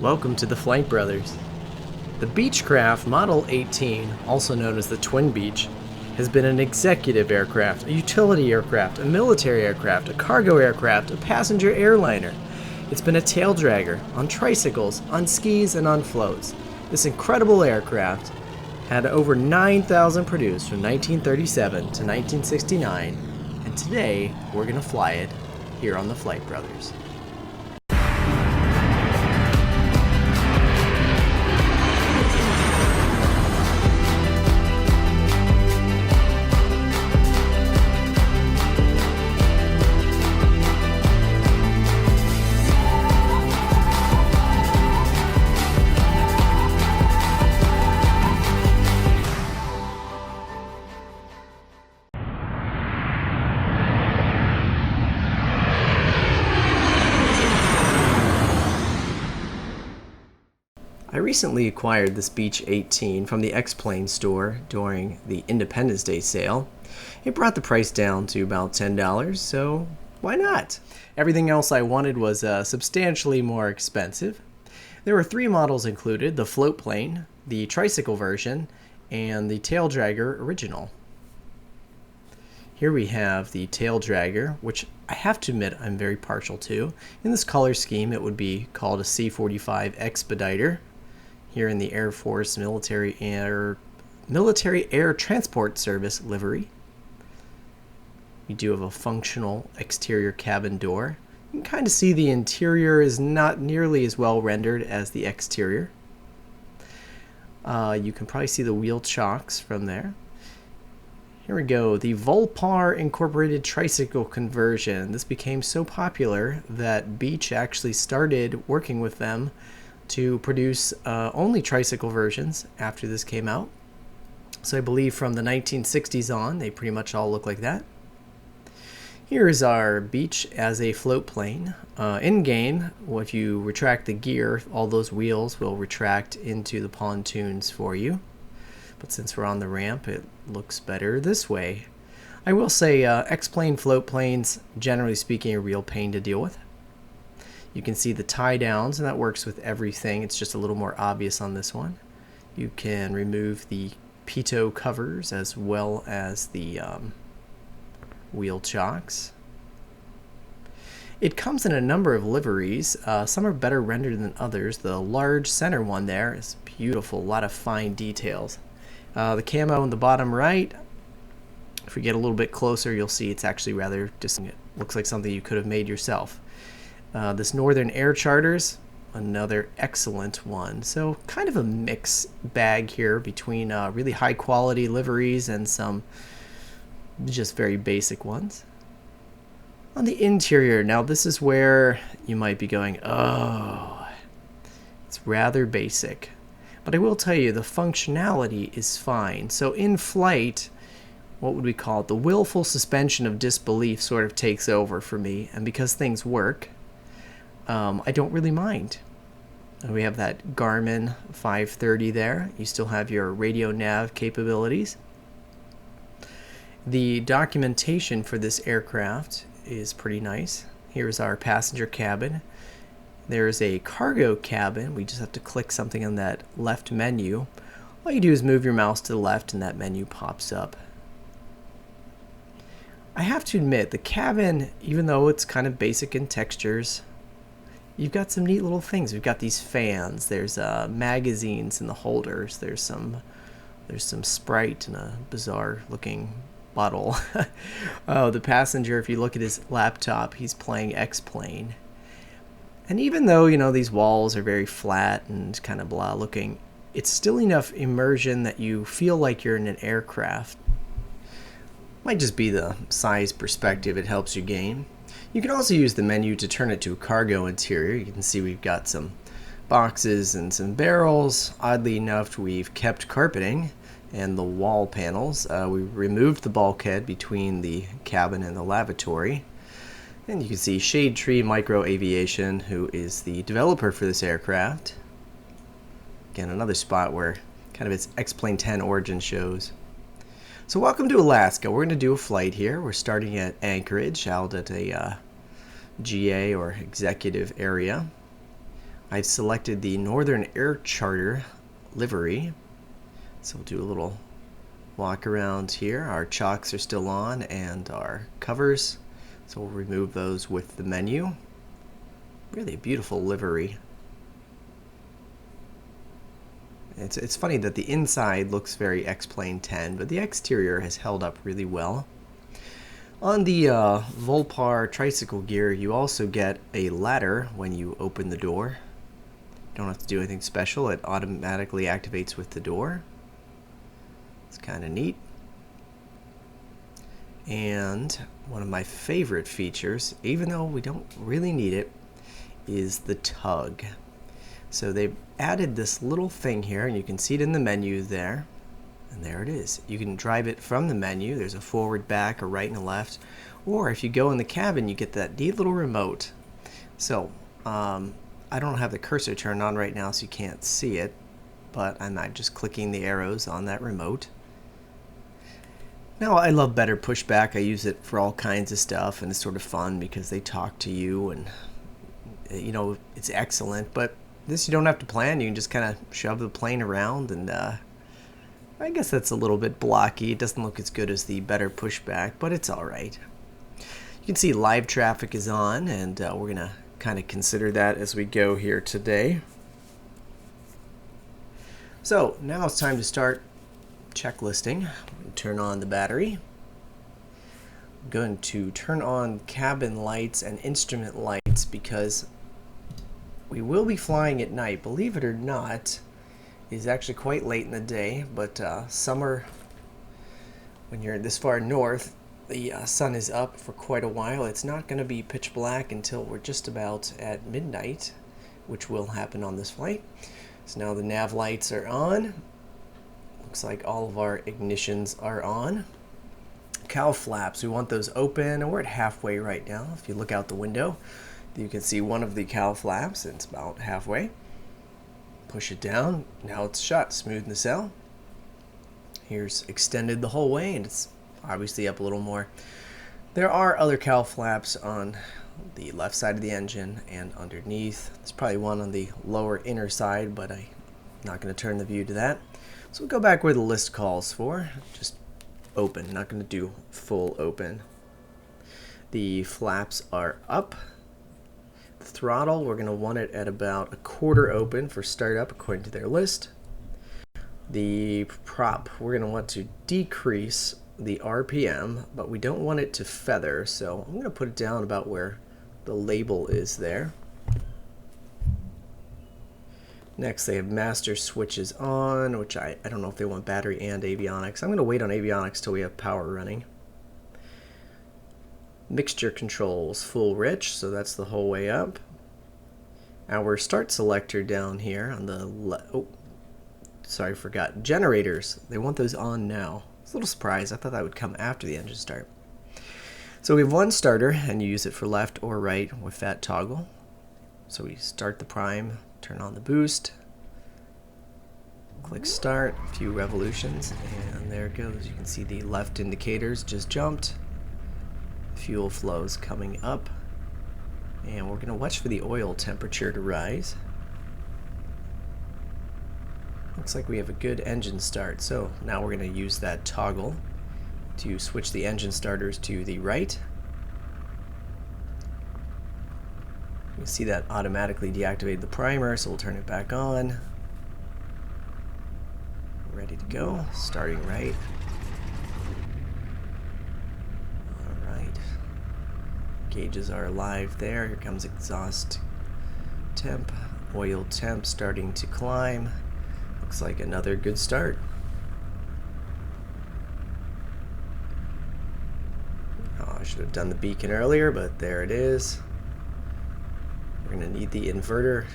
Welcome to the Flight Brothers. The Beechcraft Model 18, also known as the Twin Beech, has been an executive aircraft, a utility aircraft, a military aircraft, a cargo aircraft, a passenger airliner. It's been a tail dragger, on tricycles, on skis, and on floats. This incredible aircraft had over 9,000 produced from 1937 to 1969, and today we're going to fly it here on the Flight Brothers. I recently acquired this Beech 18 from the X-Plane store during the Independence Day sale. It brought the price down to about $10, so why not? Everything else I wanted was substantially more expensive. There were 3 models included: the float plane, the tricycle version, and the tail dragger original. Here we have the tail dragger, which I have to admit I'm very partial to. In this color scheme, it would be called a C-45 Expediter. Here in the Air Force Military Air Transport Service livery. We do have a functional exterior cabin door. You can kind of see the interior is not nearly as well rendered as the exterior. You can probably see the wheel chocks from there. Here we go, the Volpar incorporated tricycle conversion. This became so popular that Beech actually started working with them to produce only tricycle versions after this came out. So I believe from the 1960s on, they pretty much all look like that. Here is our Beech as a float plane. In-game, if you retract the gear, all those wheels will retract into the pontoons for you. But since we're on the ramp, it looks better this way. I will say X-Plane float planes, generally speaking, are a real pain to deal with. You can see the tie downs, and that works with everything. It's just a little more obvious on this one. You can remove the pitot covers as well as the wheel chocks. It comes in a number of liveries. Some are better rendered than others. The large center one there is beautiful, a lot of fine details. The camo in the bottom right, if we get a little bit closer, you'll see it's actually rather distinct. It looks like something you could have made yourself. This Northern Air Charters, another excellent one. So kind of a mixed bag here between really high quality liveries and some just very basic ones. On the interior, now this is where you might be going, oh, it's rather basic. But I will tell you, the functionality is fine. So in flight, what would we call it? The willful suspension of disbelief sort of takes over for me. And because things work, I don't really mind. We have that Garmin 530 there. You still have your radio nav capabilities. The documentation for this aircraft is pretty nice. Here's our passenger cabin. There's a cargo cabin. We just have to click something on that left menu. All you do is move your mouse to the left and that menu pops up. I have to admit, the cabin, even though it's kind of basic in textures, you've got some neat little things. We've got these fans. There's magazines in the holders. There's some Sprite in a bizarre looking bottle. Oh, the passenger, if you look at his laptop, he's playing X-Plane. And even though, you know, these walls are very flat and kind of blah looking, it's still enough immersion that you feel like you're in an aircraft. Might just be the size perspective it helps you gain. You can also use the menu to turn it to a cargo interior. You can see we've got some boxes and some barrels. Oddly enough, we've kept carpeting and the wall panels. We removed the bulkhead between the cabin and the lavatory. And you can see Shade Tree Micro Aviation, who is the developer for this aircraft. Again, another spot where kind of its X-Plane 10 origin shows. So welcome to Alaska. We're going to do a flight here. We're starting at Anchorage, out at a GA or executive area. I've selected the Northern Air Charter livery. So we'll do a little walk around here. Our chocks are still on and our covers. So we'll remove those with the menu. Really beautiful livery. It's funny that the inside looks very X-Plane 10, but the exterior has held up really well. On the Volpar tricycle gear, you also get a ladder when you open the door. You don't have to do anything special. It automatically activates with the door. It's kind of neat. And one of my favorite features, even though we don't really need it, is the tug. So they've added this little thing here, and you can see it in the menu there. And there it is. You can drive it from the menu. There's a forward, back, a right and a left. Or if you go in the cabin, you get that neat little remote. So I don't have the cursor turned on right now, so you can't see it. But I'm not just clicking the arrows on that remote. Now, I love Better Pushback. I use it for all kinds of stuff, and it's sort of fun because they talk to you, and you know, it's excellent. But this you don't have to plan. You can just kind of shove the plane around, and I guess that's a little bit blocky. It doesn't look as good as the Better Pushback, but it's all right. You can see live traffic is on, and we're going to kind of consider that as we go here today. So now it's time to start checklisting. Turn on the battery. I'm going to turn on cabin lights and instrument lights because we will be flying at night. Believe it or not, it's actually quite late in the day, but summer, when you're this far north, the sun is up for quite a while. It's not going to be pitch black until we're just about at midnight, which will happen on this flight. So now the nav lights are on. Looks like all of our ignitions are on. Cowl flaps, we want those open, and we're at halfway right now. If you look out the window, you can see one of the cowl flaps, and it's about halfway. Push it down, now it's shut. Smooth nacelle. Here's extended the whole way, and it's obviously up a little more. There are other cowl flaps on the left side of the engine and underneath. There's probably one on the lower inner side, but I'm not going to turn the view to that. So we'll go back where the list calls for. Just open, not going to do full open. The flaps are up. The throttle, we're going to want it at about a quarter open for startup according to their list. The prop, we're going to want to decrease the RPM, but we don't want it to feather, so I'm going to put it down about where the label is there. Next, they have master switches on, which I don't know if they want battery and avionics. I'm going to wait on avionics till we have power running. Mixture controls, full rich, so that's the whole way up. Our start selector down here on the sorry, I forgot. Generators, they want those on now. I was a little surprised. I thought that would come after the engine start. So we have one starter, and you use it for left or right with that toggle. So we start the prime, turn on the boost, click start, a few revolutions, and there it goes. You can see the left indicators just jumped. Fuel flow's coming up, and we're going to watch for the oil temperature to rise. Looks like we have a good engine start, so now we're going to use that toggle to switch the engine starters to the right. You see that automatically deactivated the primer, so we'll turn it back on. Ready to go, starting right. Alright. Gauges are live there. Here comes exhaust temp, oil temp starting to climb. Looks like another good start. Oh, I should have done the beacon earlier, but there it is. We're going to need the inverter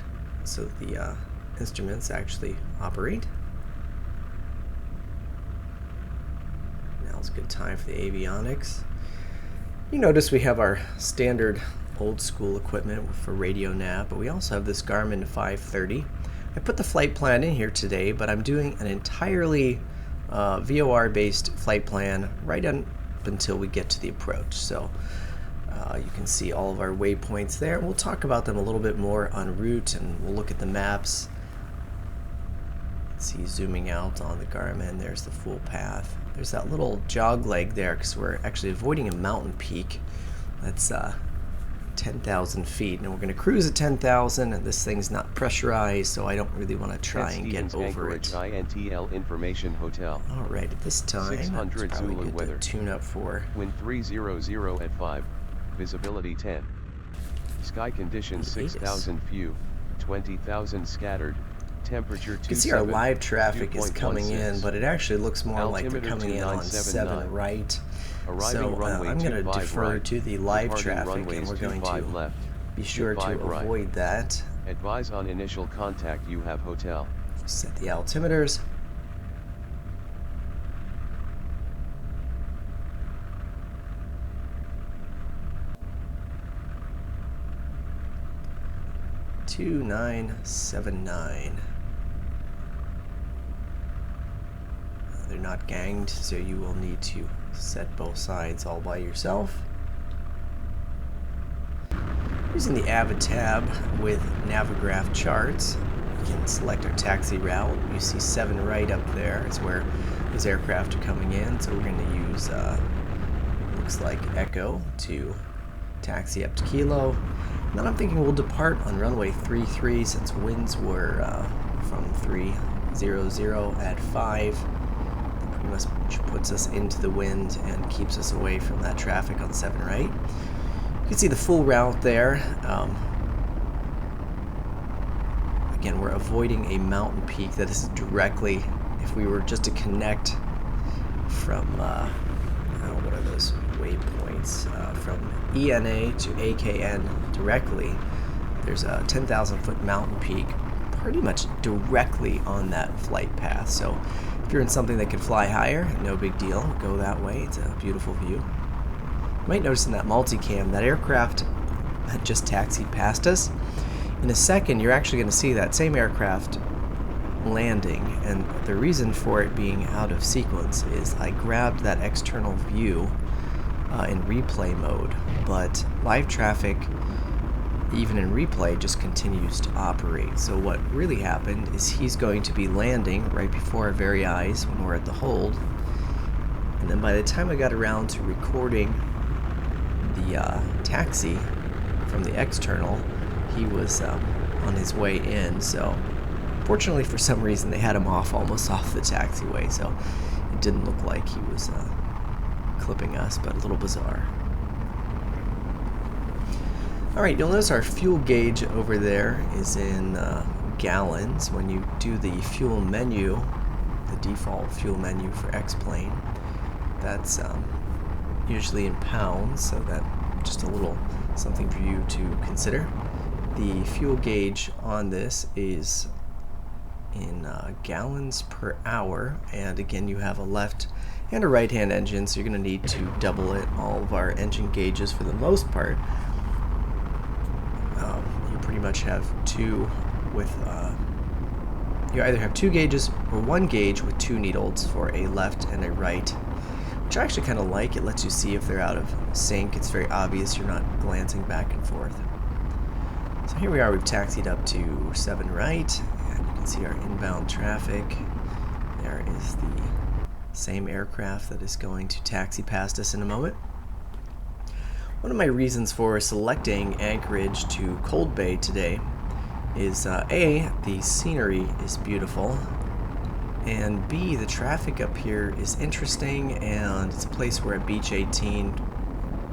so the instruments actually operate. Now's a good time for the avionics. You notice we have our standard old school equipment for radio nav, but we also have this Garmin 530. I put the flight plan in here today, but I'm doing an entirely VOR based flight plan right up until we get to the approach. So You can see all of our waypoints there. We'll talk about them a little bit more en route, and we'll look at the maps. See, zooming out on the Garmin, there's the full path. There's that little jog leg there because we're actually avoiding a mountain peak. That's 10,000 feet, and we're going to cruise at 10,000, and this thing's not pressurized, so I don't really want to try and get over Anchorage, it. INTL Information Hotel. Alright, at this time, 600 probably Zulu get weather. the tune up for Wind 300 at 5, visibility 10. Sky conditions 6,000 few, 20,000 scattered, temperature 27. You can see our live traffic is coming in, but it actually looks more like they're Altimeter coming in on 7 right. Arriving runway I'm going to 25 defer right. to the live Departing traffic, runways and we're going 25 to left. be sure to 5 right. avoid that. Advise on initial contact, you have hotel. Set the altimeters. $2979. They're not ganged, so you will need to set both sides all by yourself. Using the Avid tab with Navigraph charts, we can select our taxi route. You see 7 right up there is where those aircraft are coming in, so we're going to use, looks like Echo to taxi up to Kilo. And then I'm thinking we'll depart on runway 33 since winds were from 300 at 5. Pretty much puts us into the wind and keeps us away from that traffic on 7 right. You can see the full route there. Again, we're avoiding a mountain peak that is directly, if we were just to connect from, what are those waypoints? From ENA to AKN directly, there's a 10,000 foot mountain peak pretty much directly on that flight path. So if you're in something that can fly higher, no big deal, go that way. It's a beautiful view. You might notice in that multicam, that aircraft had just taxied past us. In a second, you're actually going to see that same aircraft landing, and the reason for it being out of sequence is I grabbed that external view in replay mode, but live traffic, even in replay, just continues to operate. So what really happened is he's going to be landing right before our very eyes when we're at the hold, and then by the time I got around to recording the taxi from the external, he was on his way in. So fortunately, for some reason, they had him almost off the taxiway, so it didn't look like he was clipping us, but a little bizarre. Alright, you'll notice our fuel gauge over there is in gallons. When you do the fuel menu, the default fuel menu for X-Plane, that's usually in pounds, so that just a little something for you to consider. The fuel gauge on this is in gallons per hour, and again, you have a left and a right hand engine, so you're going to need to double it. All of our engine gauges, for the most part, you pretty much have two with you either have 2 gauges or 1 gauge with 2 needles for a left and a right, which I actually kind of like. It lets you see if they're out of sync. It's very obvious you're not glancing back and forth. So here we are, we've taxied up to 7 right, and you can see our inbound traffic. There is the same aircraft that is going to taxi past us in a moment. One of my reasons for selecting Anchorage to Cold Bay today is A, the scenery is beautiful, and B, the traffic up here is interesting, and it's a place where a Beech 18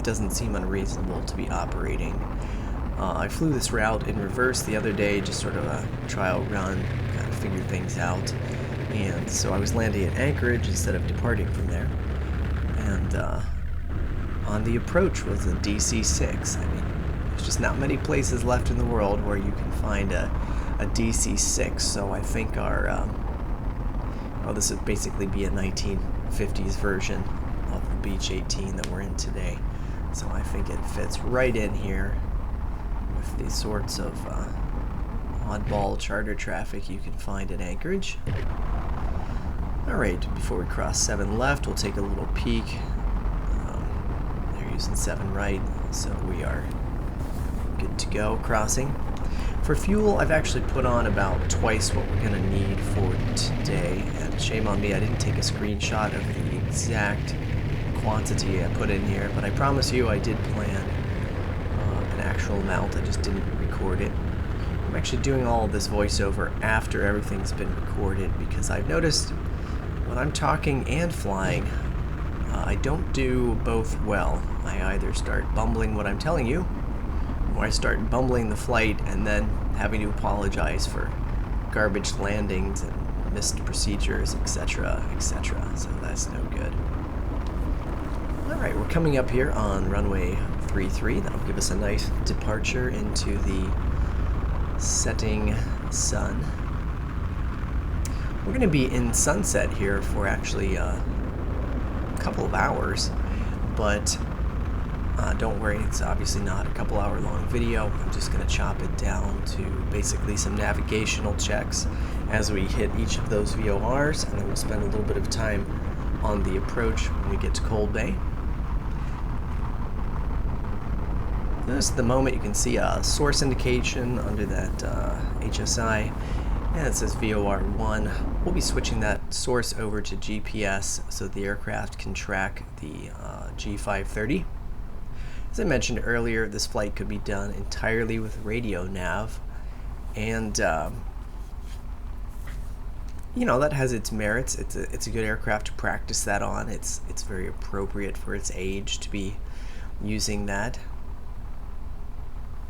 doesn't seem unreasonable to be operating. I flew this route in reverse the other day, just sort of a trial run, kind of figure things out, and so I was landing at Anchorage instead of departing from there, and on the approach was a DC-6. I mean, there's just not many places left in the world where you can find a DC-6, so I think our, well, this would basically be a 1950s version of the Beech 18 that we're in today, so I think it fits right in here with the sorts of oddball charter traffic you can find at Anchorage. Alright, before we cross 7 left, we'll take a little peek. They're using 7 right, So we are good to go crossing. For fuel, I've actually put on about twice what we're going to need for today. And shame on me, I didn't take a screenshot of the exact quantity I put in here, but I promise you I did plan an actual amount. I just didn't record it. I'm actually doing all of this voiceover after everything's been recorded because I've noticed when I'm talking and flying, I don't do both well. I either start bumbling what I'm telling you, or I start bumbling the flight and then having to apologize for garbage landings and missed procedures, etc., etc. So that's no good. Alright, we're coming up here on runway 33. That'll give us a nice departure into the setting sun. We're going to be in sunset here for actually a couple of hours, but don't worry, it's obviously not a couple hour long video. I'm just going to chop it down to basically some navigational checks as we hit each of those VORs, and then we'll spend a little bit of time on the approach when we get to Cold Bay. Notice at the moment you can see a source indication under that HSI, and it says VOR1. We'll be switching that source over to GPS so the aircraft can track the G530. As I mentioned earlier, this flight could be done entirely with radio nav, and you know, that has its merits. It's a good aircraft to practice that on. It's very appropriate for its age to be using that.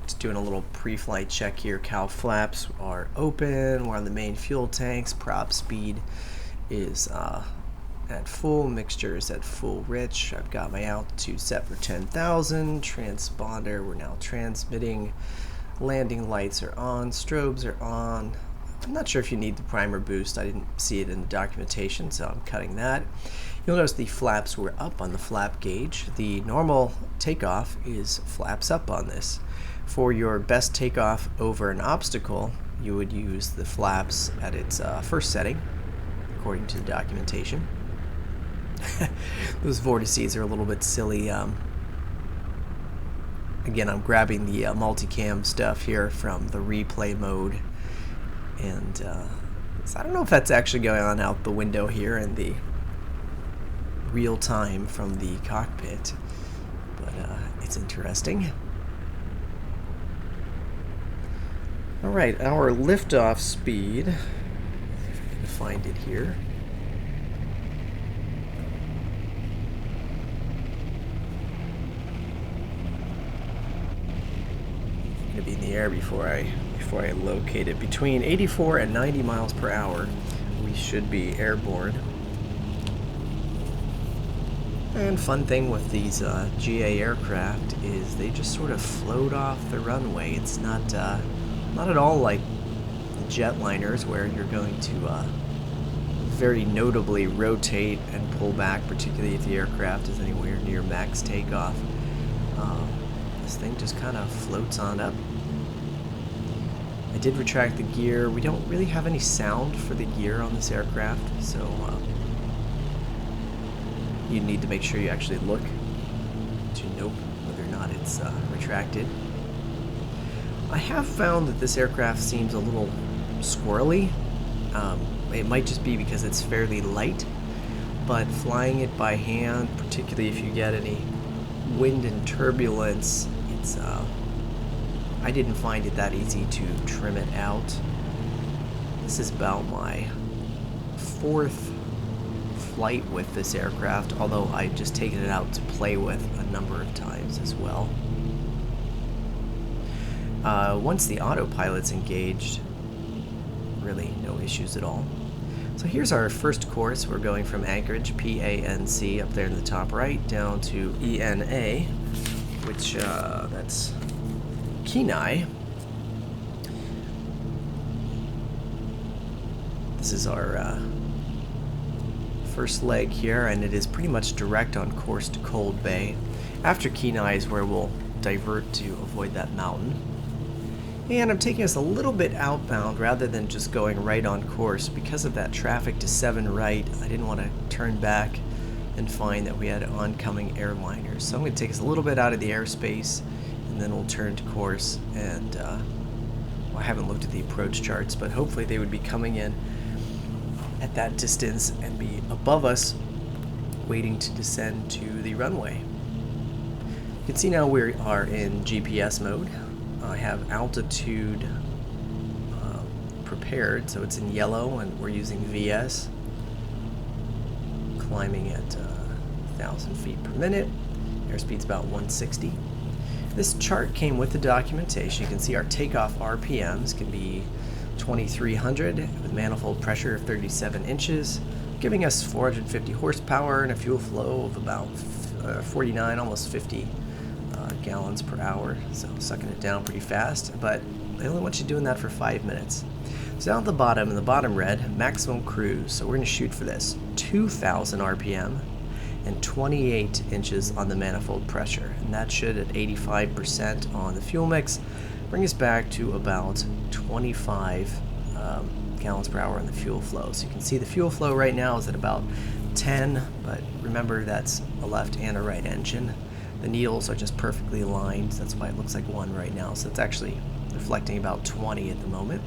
Just doing a little pre-flight check here. Cowl flaps are open. We're on the main fuel tanks. Prop speed is at full. Mixture is at full rich. I've got my altitude set for 10,000. Transponder, we're now transmitting. Landing lights are on. Strobes are on. I'm not sure if you need the primer boost. I didn't see it in the documentation, so I'm cutting that. You'll notice the flaps were up on the flap gauge. The normal takeoff is flaps up on this. For your best takeoff over an obstacle, you would use the flaps at its first setting, according to the documentation. Those vortices are a little bit silly. Again, I'm grabbing the multicam stuff here from the replay mode, and so I don't know if that's actually going on out the window here in the real time from the cockpit, but it's interesting. Alright, our liftoff speed, if I can find it here. I'm going to be in the air before I locate it. Between 84 and 90 miles per hour, we should be airborne. And fun thing with these GA aircraft is they just sort of float off the runway. It's not at all like jetliners where you're going to very notably rotate and pull back, particularly if the aircraft is anywhere near max takeoff. This thing just kind of floats on up. I did retract the gear. We don't really have any sound for the gear on this aircraft, so you need to make sure you actually look to know whether or not it's retracted. I have found that this aircraft seems a little squirrely. It might just be because it's fairly light, but flying it by hand, particularly if you get any wind and turbulence, it's I didn't find it that easy to trim it out. This is about my 4th flight with this aircraft, although I've just taken it out to play with a number of times as well. Once the autopilot's engaged, really no issues at all. So here's our first course. We're going from Anchorage, PANC, up there in the top right, down to ENA, which that's Kenai. This is our first leg here, and it is pretty much direct on course to Cold Bay. After Kenai is where we'll divert to avoid that mountain. And I'm taking us a little bit outbound rather than just going right on course. Because of that traffic to 7 right, I didn't want to turn back and find that we had oncoming airliners. So I'm going to take us a little bit out of the airspace, and then we'll turn to course. And well, I haven't looked at the approach charts, but hopefully they would be coming in at that distance and be above us, waiting to descend to the runway. You can see now we are in GPS mode. I have altitude prepared, so it's in yellow, and we're using VS. Climbing at 1,000 feet per minute. Airspeed's about 160. This chart came with the documentation. You can see our takeoff RPMs can be 2,300 with manifold pressure of 37 inches, giving us 450 horsepower and a fuel flow of about 49, almost 50 gallons per hour. So sucking it down pretty fast, but they only want you doing that for 5 minutes. So down at the bottom, in the bottom red, maximum cruise. So we're going to shoot for this 2,000 RPM and 28 inches on the manifold pressure. And that should, at 85% on the fuel mix, bring us back to about 25 gallons per hour on the fuel flow. So you can see the fuel flow right now is at about 10, but remember that's a left and a right engine. The needles are just perfectly aligned. That's why it looks like 1 right now. So it's actually reflecting about 20 at the moment.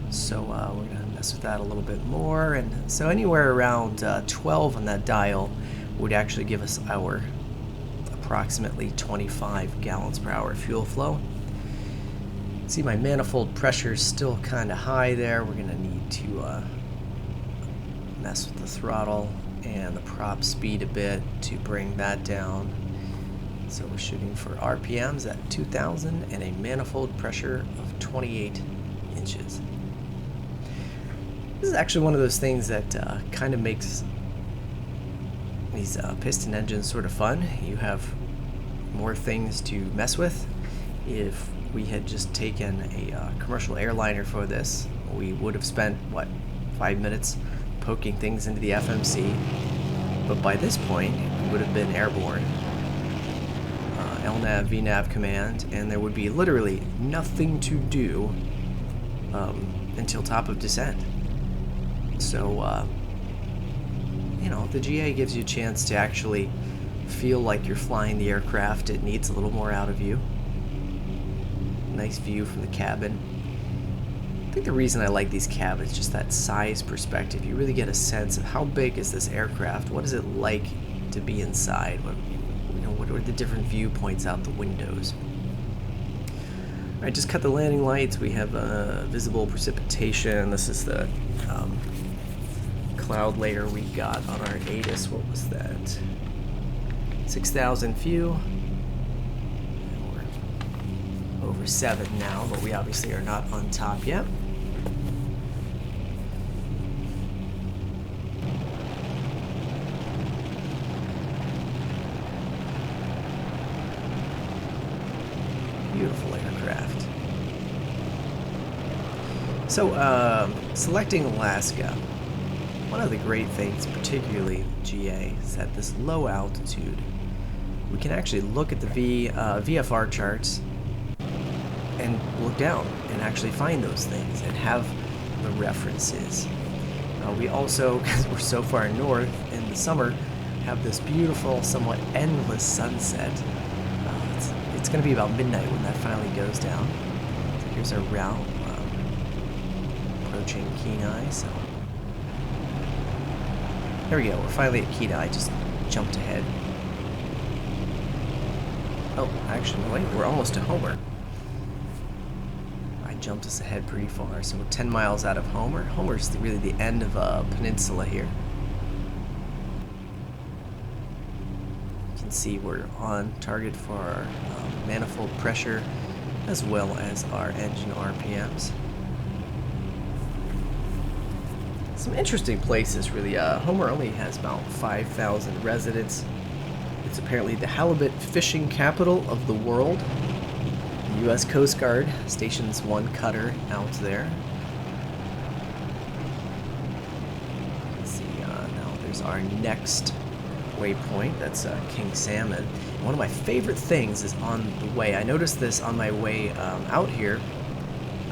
So we're going to mess with that a little bit more, and so anywhere around 12 on that dial would actually give us our approximately 25 gallons per hour fuel flow. See, my manifold pressure is still kind of high there. We're going to need to mess with the throttle and the prop speed a bit to bring that down. So we're shooting for RPMs at 2,000 and a manifold pressure of 28 inches. This is actually one of those things that kind of makes these piston engines sort of fun. You have more things to mess with. If we had just taken a commercial airliner for this, we would have spent, what, 5 minutes poking things into the FMC. But by this point, we would have been airborne. LNAV, VNAV command, and there would be literally nothing to do until top of descent. So, you know, the GA gives you a chance to actually feel like you're flying the aircraft. It needs a little more out of you. Nice view from the cabin. I think the reason I like these cabins is just that size perspective. You really get a sense of how big is this aircraft? What is it like to be inside? What are the different viewpoints out the windows? Alright, just cut the landing lights. We have visible precipitation. This is the cloud layer we got on our ATIS. What was that? 6,000 view. We're over 7 now, but we obviously are not on top yet. Beautiful aircraft. So, selecting Alaska. One of the great things, particularly GA, is at this low altitude, we can actually look at the VFR charts and look down and actually find those things and have the references. We also, because we're so far north in the summer, have this beautiful, somewhat endless sunset. It's going to be about midnight when that finally goes down. So here's our route, approaching Kenai. So there we go. We're finally at Kenai. I just jumped ahead. Oh, actually, wait. We're almost to Homer. I jumped us ahead pretty far. So we're 10 miles out of Homer. Homer's really the end of a peninsula here. You can see we're on target for our manifold pressure as well as our engine RPMs. Some interesting places, really. Homer only has about 5,000 residents. It's apparently the halibut fishing capital of the world. The U.S. Coast Guard stations one cutter out there. Let's see, now there's our next waypoint. That's King Salmon. One of my favorite things is on the way. I noticed this on my way out here.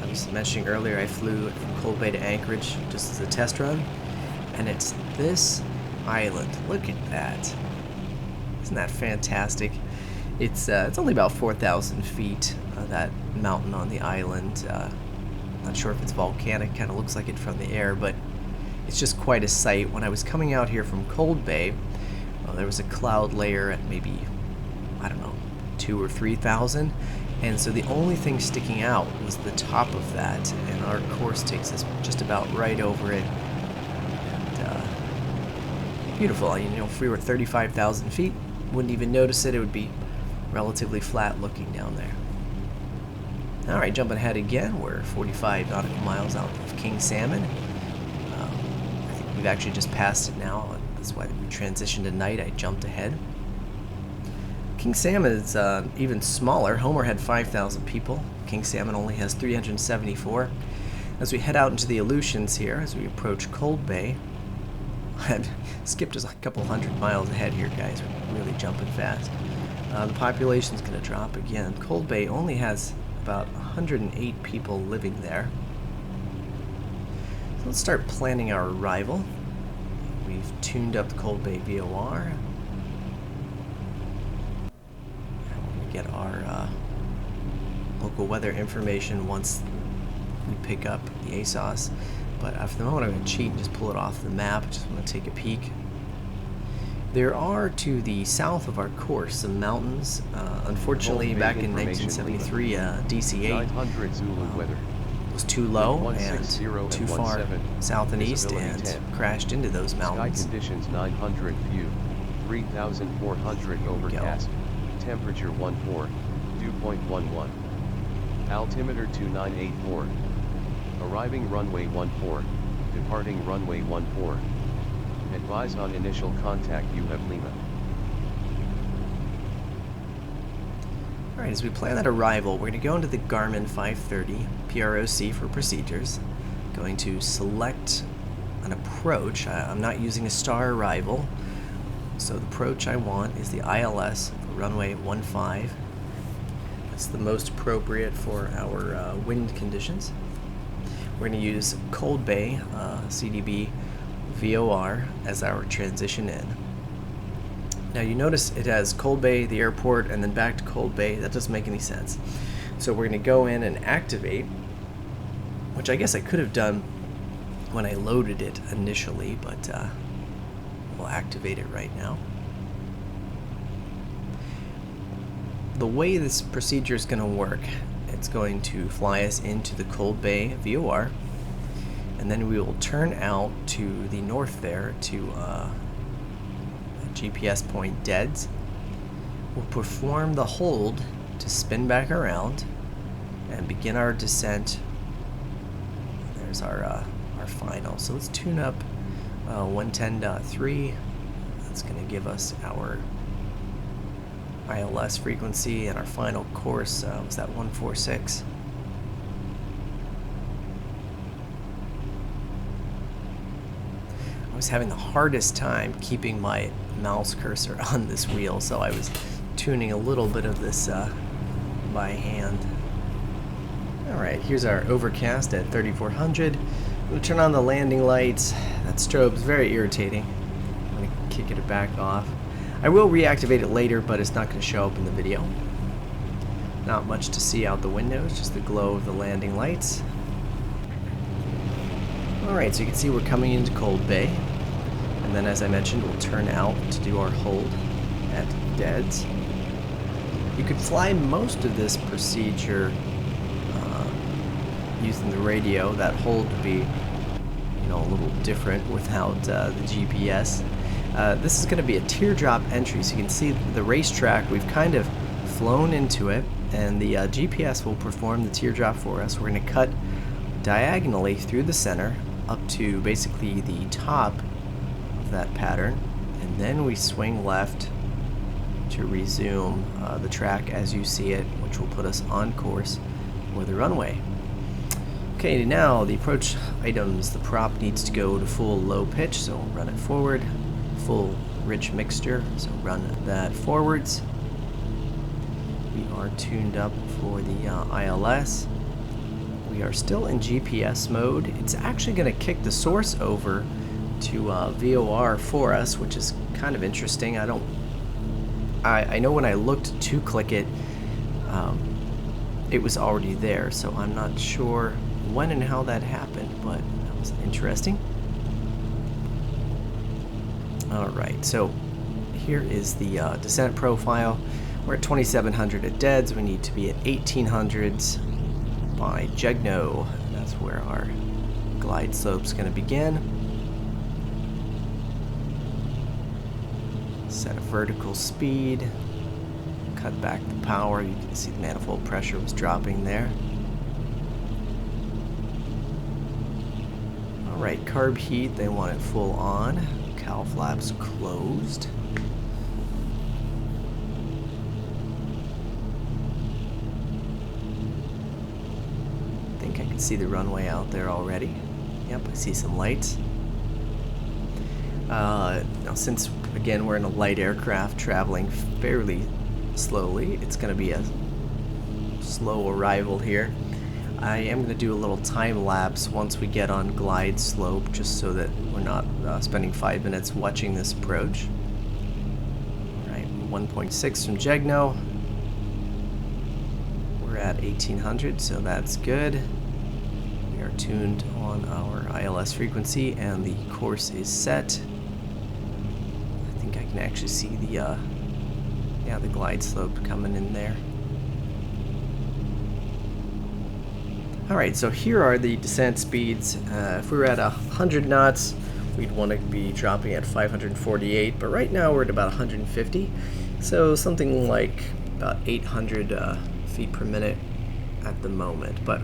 I was mentioning earlier I flew from Cold Bay to Anchorage just as a test run, and it's this island. Look at that. Isn't that fantastic? It's only about 4,000 feet, that mountain on the island. Not sure if it's volcanic, kind of looks like it from the air, but it's just quite a sight. When I was coming out here from Cold Bay, there was a cloud layer at maybe, I don't know, 2,000 or 3,000, and so the only thing sticking out was the top of that, and our course takes us just about right over it. And, beautiful. You know, if we were 35,000 feet, wouldn't even notice it. It would be relatively flat looking down there. Alright, jumping ahead again, we're 45 nautical miles out of King Salmon. I think we've actually just passed it now, and that's why we transitioned to night. I jumped ahead. King Salmon is even smaller. Homer had 5,000 people. King Salmon only has 374. As we head out into the Aleutians here, as we approach Cold Bay, I've skipped just a couple hundred miles ahead here, guys. We're really jumping fast. The population's going to drop again. Cold Bay only has about 108 people living there. So let's start planning our arrival. We've tuned up the Cold Bay VOR. We get our local weather information once we pick up the ASOS. But for the moment I'm going to cheat and just pull it off the map. I just want to take a peek. There are, to the south of our course, some mountains. Unfortunately, back in 1973, DC-8 was too low and too far south and east and crashed into those mountains. Sky conditions 900 view, 3,400 overcast, temperature 14, dew point 11, altimeter 2984, arriving runway 14, departing runway 14. Advise on initial contact, you have Lima. Alright, as we plan that arrival, we're going to go into the Garmin 530 PROC for procedures. Going to select an approach. I'm not using a star arrival, so the approach I want is the ILS for runway 15. That's the most appropriate for our wind conditions. We're going to use Cold Bay CDB VOR as our transition in. Now you notice it has Cold Bay, the airport, and then back to Cold Bay. That doesn't make any sense. So we're going to go in and activate, which I guess I could have done when I loaded it initially, but we'll activate it right now. The way this procedure is going to work, it's going to fly us into the Cold Bay VOR, and then we will turn out to the north there to a GPS point deads. We'll perform the hold to spin back around and begin our descent. There's our final. So let's tune up 110.3. That's going to give us our ILS frequency, and our final course was that 146. I was having the hardest time keeping my mouse cursor on this wheel, so I was tuning a little bit of this by hand. Alright, here's our overcast at 3400. We'll turn on the landing lights. That strobe's very irritating. I'm going to kick it back off. I will reactivate it later, but it's not going to show up in the video. Not much to see out the windows, just the glow of the landing lights. Alright, so you can see we're coming into Cold Bay. And then, as I mentioned, we'll turn out to do our hold at deads. You could fly most of this procedure using the radio. That hold would be, a little different without the GPS. This is going to be a teardrop entry, so you can see the racetrack. We've kind of flown into it, and the GPS will perform the teardrop for us. We're going to cut diagonally through the center up to basically the top of that pattern, and then we swing left to resume the track as you see it, which will put us on course for the runway. Okay, now the approach items. The prop needs to go to full low pitch, so we'll run it forward. Full rich mixture, so run that forwards. We are tuned up for the ILS. We are still in GPS mode. It's actually going to kick the source over to VOR for us, which is kind of interesting. I know when I looked to click it, it was already there, so I'm not sure when and how that happened, but that was interesting. Alright, so here is the descent profile. We're at 2,700 at deads. We need to be at 1,800s by Jegno. That's where our glide slope's going to begin. Set a vertical speed. Cut back the power. You can see the manifold pressure was dropping there. Alright, carb heat, they want it full on. Cowl flaps closed. I think I can see the runway out there already. Yep, I see some lights. Now since, again, we're in a light aircraft traveling fairly slowly, it's going to be a slow arrival here. I am going to do a little time lapse once we get on glide slope, just so that we're not spending 5 minutes watching this approach. Alright, 1.6 from Jegno. We're at 1,800, so that's good. We are tuned on our ILS frequency, and the course is set. I think I can actually see the the glide slope coming in there. Alright, so here are the descent speeds. If we were at 100 knots, we'd want to be dropping at 548, but right now we're at about 150, so something like about 800 feet per minute at the moment. But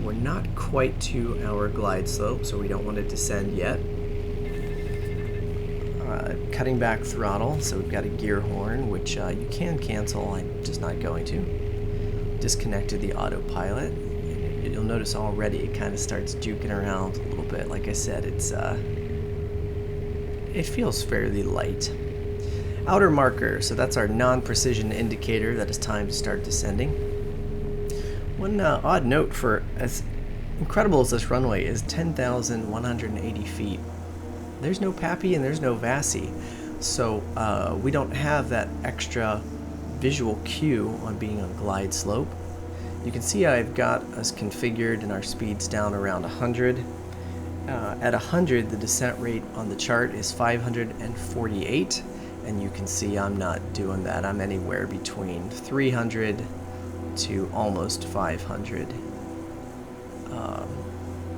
we're not quite to our glide slope, so we don't want to descend yet. Cutting back throttle, so we've got a gear horn, which you can cancel. I'm just not going to. Disconnected the autopilot. You'll notice already it kind of starts juking around a little bit. Like I said, it feels fairly light. Outer marker, so that's our non-precision indicator that it's time to start descending. One odd note for as incredible as this runway is, 10,180 feet. There's no PAPI and there's no VASI, so we don't have that extra visual cue on being on glide slope. You can see I've got us configured and our speeds down around 100. At 100, the descent rate on the chart is 548, and you can see I'm not doing that. I'm anywhere between 300 to almost 500.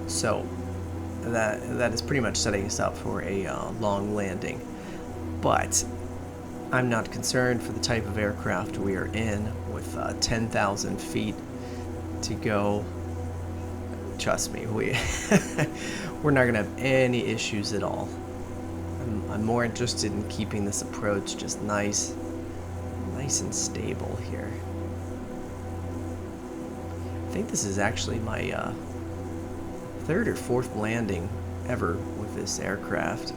So that is pretty much setting us up for a long landing. But I'm not concerned for the type of aircraft we are in, with 10,000 feet to go. Trust me, we're not going to have any issues at all. I'm more interested in keeping this approach just nice and stable here. I think this is actually my third or fourth landing ever with this aircraft.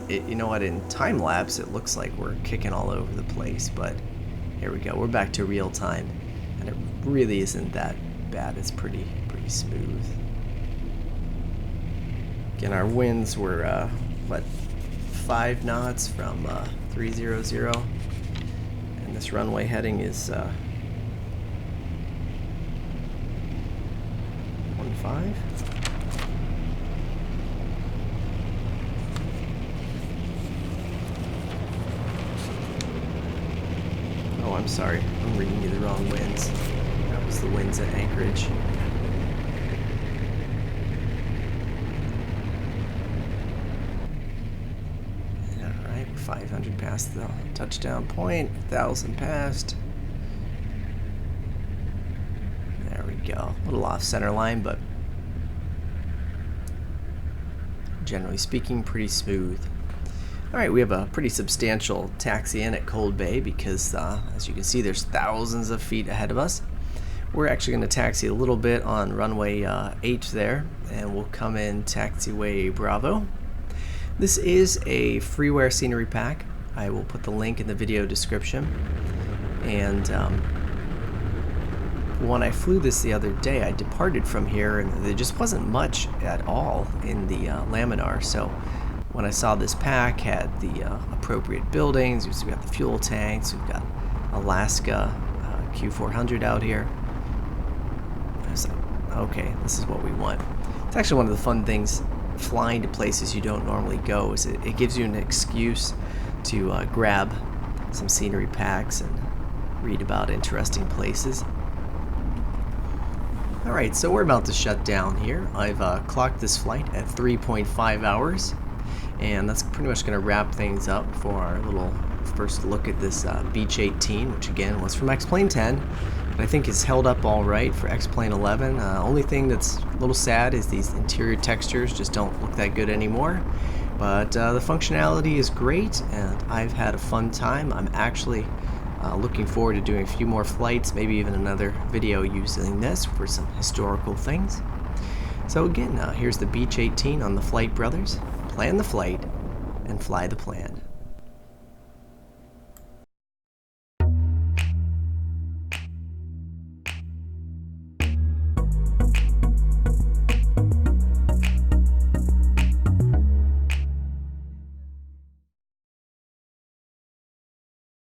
You know what, in time lapse it looks like we're kicking all over the place, but here we go, we're back to real time, and it really isn't that bad. It's pretty smooth. Again, our winds were 5 knots from 300, and this runway heading is 15. Oh, I'm sorry. I'm reading you the wrong winds. That was the winds at Anchorage. Alright, 500 past the touchdown point, 1,000 past. There we go. A little off center line, but generally speaking, pretty smooth. Alright, we have a pretty substantial taxi in at Cold Bay because, as you can see, there's thousands of feet ahead of us. We're actually going to taxi a little bit on runway 8 there, and we'll come in taxiway Bravo. This is a freeware scenery pack. I will put the link in the video description. And when I flew this the other day, I departed from here and there just wasn't much at all in the Laminar. So when I saw this pack had the appropriate buildings, we've got the fuel tanks, we've got Alaska Q400 out here. I was like, okay, this is what we want. It's actually one of the fun things flying to places you don't normally go, is it gives you an excuse to grab some scenery packs and read about interesting places. Alright, so we're about to shut down here. I've clocked this flight at 3.5 hours, and that's pretty much going to wrap things up for our little first look at this Beech 18, which again was from X-Plane 10, but I think is held up all right for X-Plane 11. Only thing that's a little sad is these interior textures just don't look that good anymore, but the functionality is great, and I've had a fun time. I'm actually looking forward to doing a few more flights, maybe even another video using this for some historical things. So again, here's the Beech 18 on the Flight Brothers. Plan the flight and fly the plan.